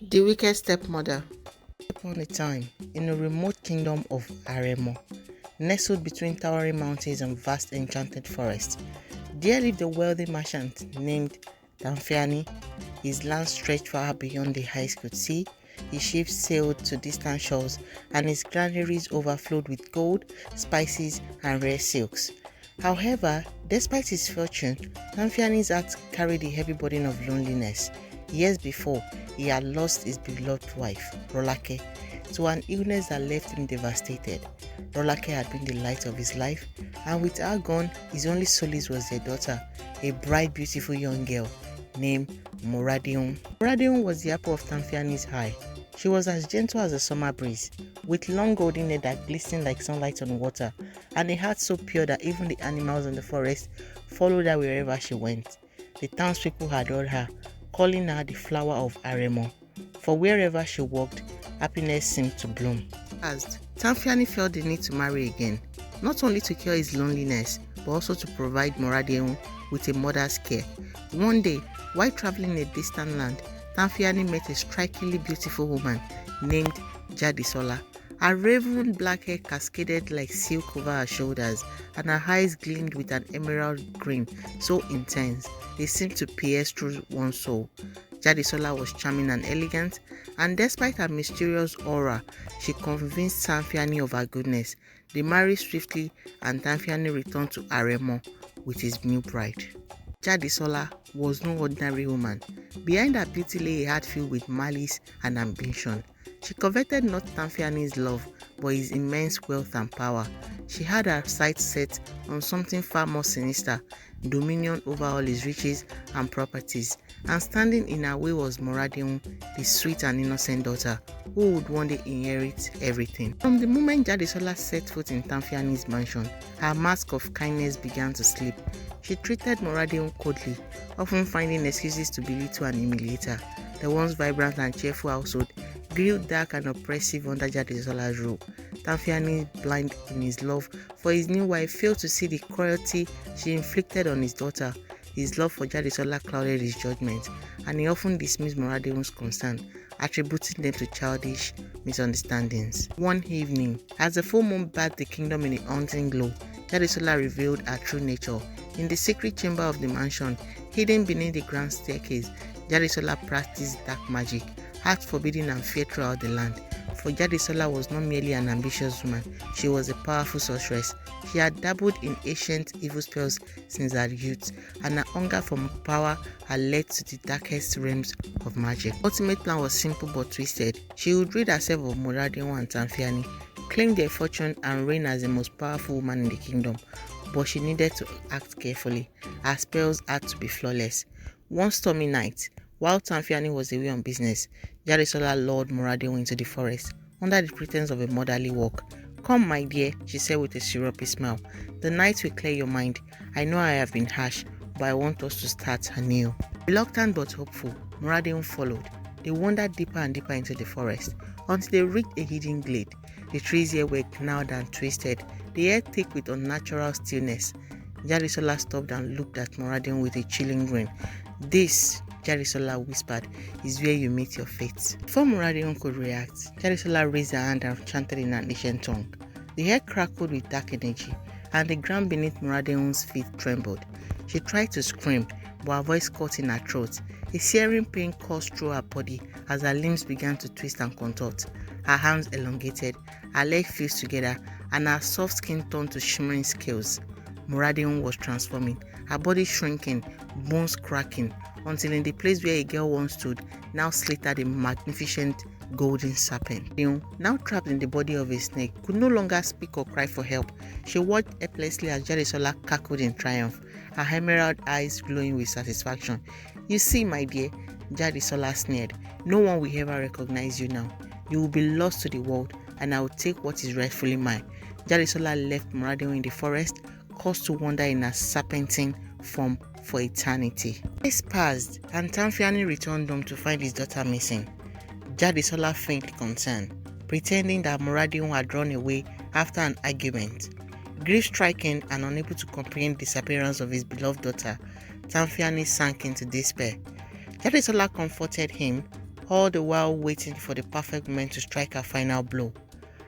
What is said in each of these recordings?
The Wicked Stepmother. Upon a time, in a remote kingdom of Aremo, nestled between towering mountains and vast enchanted forests, there lived a wealthy merchant named Damfiani. His land stretched far beyond the eyes could see. His ships sailed to distant shores, and his granaries overflowed with gold, spices, and rare silks. However, despite his fortune, Damfiani's heart carried the heavy burden of loneliness. Years before, he had lost his beloved wife, Rolake, to an illness that left him devastated. Rolake had been the light of his life, and with her gone, his only solace was their daughter, a bright, beautiful young girl named Moradion. Moradion was the apple of Damfiani's eye. She was as gentle as a summer breeze, with long golden hair that glistened like sunlight on water, and a heart so pure that even the animals in the forest followed her wherever she went. The townspeople adored her, calling her the flower of Aremo, for wherever she walked, happiness seemed to bloom. As Damfiani felt the need to marry again, not only to cure his loneliness, but also to provide Moradion with a mother's care. One day, while traveling in a distant land, Damfiani met a strikingly beautiful woman named Jadisola. Her raven black hair cascaded like silk over her shoulders, and her eyes gleamed with an emerald green so intense they seemed to pierce through one's soul. Jadisola was charming and elegant, and despite her mysterious aura, she convinced Damfiani of her goodness. They married swiftly, and Damfiani returned to Aremo with his new bride. Jadisola was no ordinary woman. Behind her beauty lay a heart filled with malice and ambition. She coveted not Damfiani's love, but his immense wealth and power. She had her sights set on something far more sinister, dominion over all his riches and properties, and standing in her way was Moradion, the sweet and innocent daughter, who would one day inherit everything. From the moment Jadisola set foot in Damfiani's mansion, her mask of kindness began to slip. She treated Moradion coldly, often finding excuses to belittle and humiliate her. The once vibrant and cheerful household grew dark and oppressive under Jadisola's rule. Damfiani, blind in his love for his new wife, failed to see the cruelty she inflicted on his daughter. His love for Jadisola clouded his judgment, and he often dismissed Moradion's concern, attributing them to childish misunderstandings. One evening, as the full moon bathed the kingdom in a haunting glow, Jadisola revealed her true nature. In the secret chamber of the mansion, hidden beneath the grand staircase, Jadisola practiced dark magic, act forbidding and feared throughout the land. For Jadisola was not merely an ambitious woman, she was a powerful sorceress. She had dabbled in ancient evil spells since her youth, and her hunger for power had led to the darkest realms of magic. Her ultimate plan was simple but twisted. She would rid herself of Moradion and Damfiani, claim their fortune, and reign as the most powerful woman in the kingdom. But she needed to act carefully. Her spells had to be flawless. One stormy night, while Damfiani was away on business, Jadisola lured Moradion into the forest under the pretense of a motherly walk. "Come, my dear," she said with a syrupy smile. "The night will clear your mind. I know I have been harsh, but I want us to start anew." Reluctant but hopeful, Moradion followed. They wandered deeper and deeper into the forest until they reached a hidden glade. The trees here were gnarled and twisted, the air thick with unnatural stillness. Jadisola stopped and looked at Moradion with a chilling grin. "This," Jadisola whispered, "is where you meet your fate." Before Moradion could react, Jadisola raised her hand and chanted in an ancient tongue. The air crackled with dark energy, and the ground beneath Moradion's feet trembled. She tried to scream, but her voice caught in her throat. A searing pain coursed through her body as her limbs began to twist and contort. Her arms elongated, her legs fused together, and her soft skin turned to shimmering scales. Moradion was transforming, her body shrinking, bones cracking, until in the place where a girl once stood, now slithered a magnificent golden serpent. Now trapped in the body of a snake, could no longer speak or cry for help. She watched helplessly as Jadisola cackled in triumph, her emerald eyes glowing with satisfaction. "You see, my dear," Jadisola sneered, "no one will ever recognize you now. You will be lost to the world, and I will take what is rightfully mine." Jadisola left Moradion in the forest, caused to wander in a serpentine form for eternity. Days passed, and Damfiani returned home to find his daughter missing. Jadisola feigned concern, pretending that Moradion had run away after an argument. Grief striking and unable to comprehend the disappearance of his beloved daughter, Damfiani sank into despair. Jadisola comforted him, all the while waiting for the perfect moment to strike her final blow.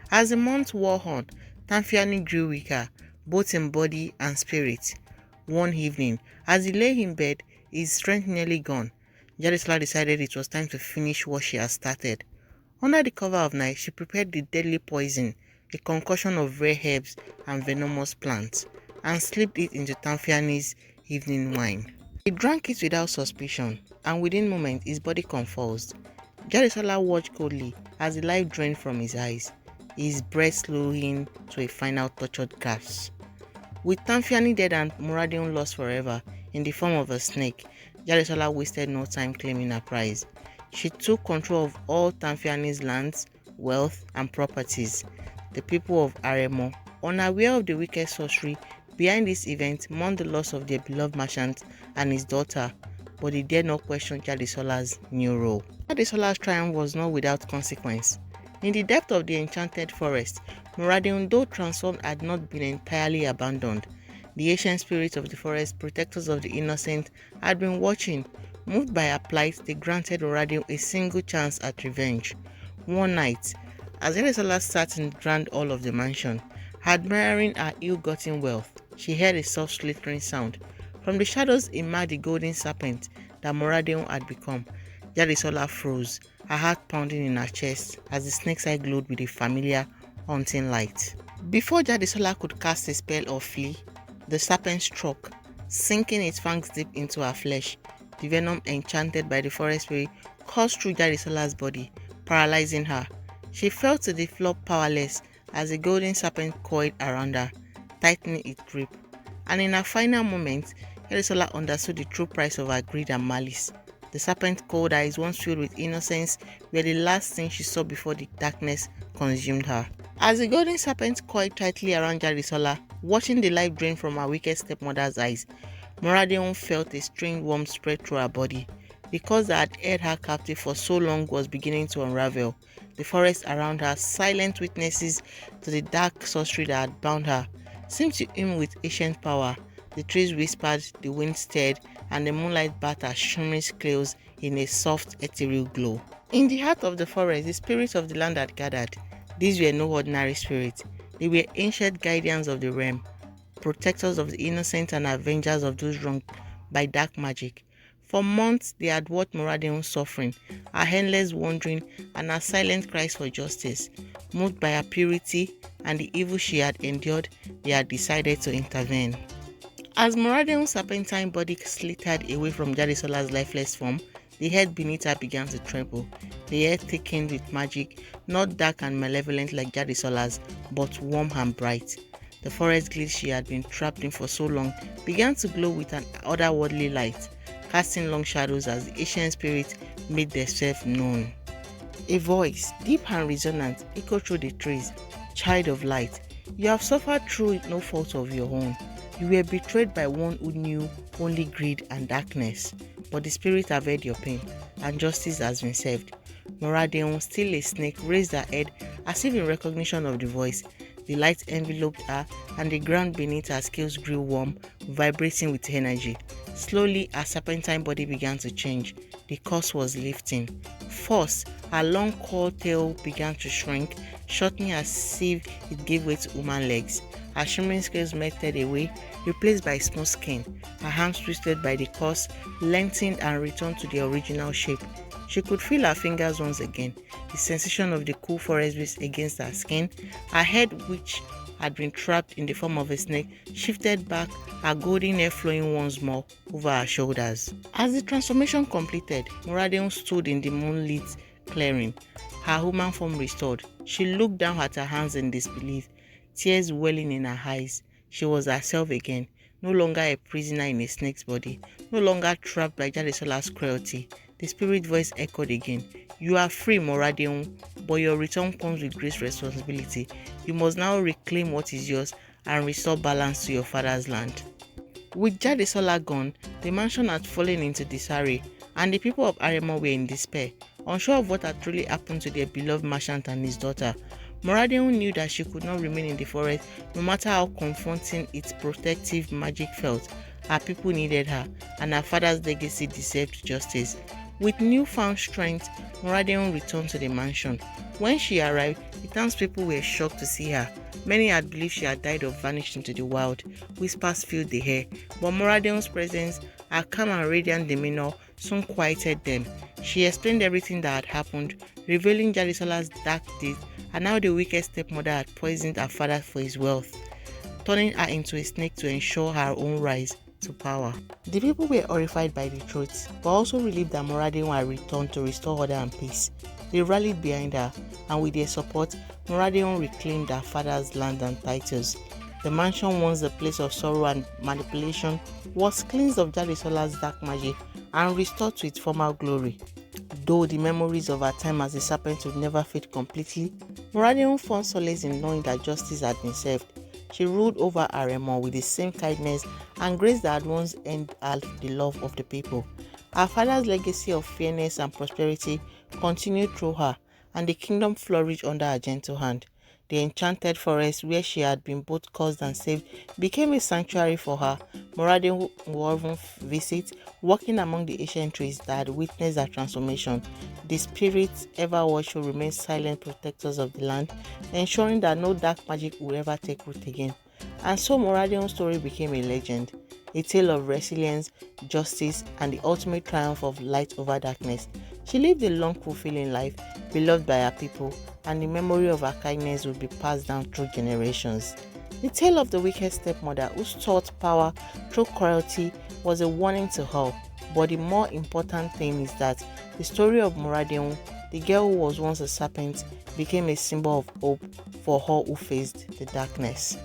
As the months wore on, Tanfiani grew weaker, both in body and spirit. One evening, as he lay in bed, his strength nearly gone, Jadisola decided it was time to finish what she had started. Under the cover of night, she prepared the deadly poison, a concoction of rare herbs and venomous plants, and slipped it into Tanfiani's evening wine. He drank it without suspicion, and within moments his body convulsed. Jadisola watched coldly as the light drained from his eyes, his breath slowing to a final tortured gasp. With Tanfiani dead and Muradion lost forever in the form of a snake, Jadisola wasted no time claiming her prize. She took control of all Tanfiani's lands, wealth, and properties. The people of Aremo, unaware of the wicked sorcery behind this event, mourned the loss of their beloved merchant and his daughter, but they dared not question Jadisola's new role. Jadisola's triumph was not without consequence. In the depth of the enchanted forest, Muradion, though transformed, had not been entirely abandoned. The ancient spirits of the forest, protectors of the innocent, had been watching. Moved by her plight, they granted Muradion a single chance at revenge. One night, as Jadisola sat in the grand hall of the mansion, admiring her ill-gotten wealth, she heard a soft slithering sound. From the shadows emerged the golden serpent that Muradion had become. Jadisola froze, her heart pounding in her chest as the snake's eye glowed with a familiar, haunting light. Before Jadisola could cast a spell or flee, the serpent struck, sinking its fangs deep into her flesh. The venom enchanted by the forest spirit coursed through Jadisola's body, paralyzing her. She fell to the floor powerless as the golden serpent coiled around her, tightening its grip. And in her final moment, Jadisola understood the true price of her greed and malice. The serpent's cold eyes, once filled with innocence, were the last thing she saw before the darkness consumed her. As the golden serpent coiled tightly around Jadisola, watching the light drain from her wicked stepmother's eyes, Muradion felt a strange warmth spread through her body. The cause that had held her captive for so long was beginning to unravel. The forest around her, silent witnesses to the dark sorcery that had bound her, seemed to him with ancient power. The trees whispered, the wind stirred, and the moonlight bathed her shimmering scales in a soft, ethereal glow. In the heart of the forest, the spirits of the land had gathered. These were no ordinary spirits. They were ancient guardians of the realm, protectors of the innocent and avengers of those wronged by dark magic. For months, they had watched Muradion's suffering, her endless wandering, and her silent cries for justice. Moved by her purity and the evil she had endured, they had decided to intervene. As Muradion's serpentine body slithered away from Jadisola's lifeless form, the earth beneath her began to tremble. The air thickened with magic, not dark and malevolent like Jadisola's, but warm and bright. The forest glade she had been trapped in for so long began to glow with an otherworldly light, casting long shadows as the ancient spirits made themselves known. A voice, deep and resonant, echoed through the trees. Child of light, you have suffered through no fault of your own. You were betrayed by one who knew only greed and darkness, but the spirit have heard your pain, and justice has been served. Muradion, still a snake, raised her head as if in recognition of the voice. The light enveloped her, and the ground beneath her scales grew warm, vibrating with energy. Slowly, her serpentine body began to change. The curse was lifting. First, her long coiled tail began to shrink, shortening as if it gave way to human legs. Her shimmering scales melted away, replaced by smooth skin. Her hands, twisted by the curse, lengthened and returned to their original shape. She could feel her fingers once again, the sensation of the cool forest breeze against her skin. Her head, which had been trapped in the form of a snake, shifted back, her golden hair flowing once more over her shoulders. As the transformation completed, Muradion stood in the moonlit clearing, her human form restored. She looked down at her hands in disbelief, tears welling in her eyes. She was herself again, no longer a prisoner in a snake's body, no longer trapped by Jadisola's cruelty. The spirit voice echoed again. You are free, Muradion, but your return comes with great responsibility. You must now reclaim what is yours and restore balance to your father's land. With Jadisola gone, the mansion had fallen into disarray, and the people of Aremo were in despair, unsure of what had truly happened to their beloved merchant and his daughter. Muradion knew that she could not remain in the forest, no matter how confronting its protective magic felt. Her people needed her, and her father's legacy deserved justice. With newfound strength, Moradeon returned to the mansion. When she arrived, the townspeople were shocked to see her. Many had believed she had died or vanished into the wild. Whispers filled the air, but Moradeon's presence, her calm and radiant demeanor, soon quieted them. She explained everything that had happened, revealing Jadisola's dark deeds and how the wicked stepmother had poisoned her father for his wealth, turning her into a snake to ensure her own rise to power. The people were horrified by the truth, but also relieved that Moradeon had returned to restore order and peace. They rallied behind her, and with their support, Moradeon reclaimed her father's land and titles. The mansion, once a place of sorrow and manipulation, was cleansed of Jadisola's dark magic and restored to its former glory. Though the memories of her time as a serpent would never fade completely, Moradeon found solace in knowing that justice had been served. She ruled over Aremo with the same kindness and grace that had once earned her the love of the people. Her father's legacy of fairness and prosperity continued through her, and the kingdom flourished under her gentle hand. The enchanted forest, where she had been both cursed and saved, became a sanctuary for her. Moradeon would often visit, walking among the ancient trees that had witnessed her transformation. The spirits, ever watchful, remained silent protectors of the land, ensuring that no dark magic would ever take root again. And so Moradeon's story became a legend, a tale of resilience, justice, and the ultimate triumph of light over darkness. She lived a long, fulfilling life, beloved by her people, and the memory of her kindness would be passed down through generations. The tale of the wicked stepmother who sought power through cruelty was a warning to all, but the more important thing is that the story of Moradeon, the girl who was once a serpent, became a symbol of hope for all who faced the darkness.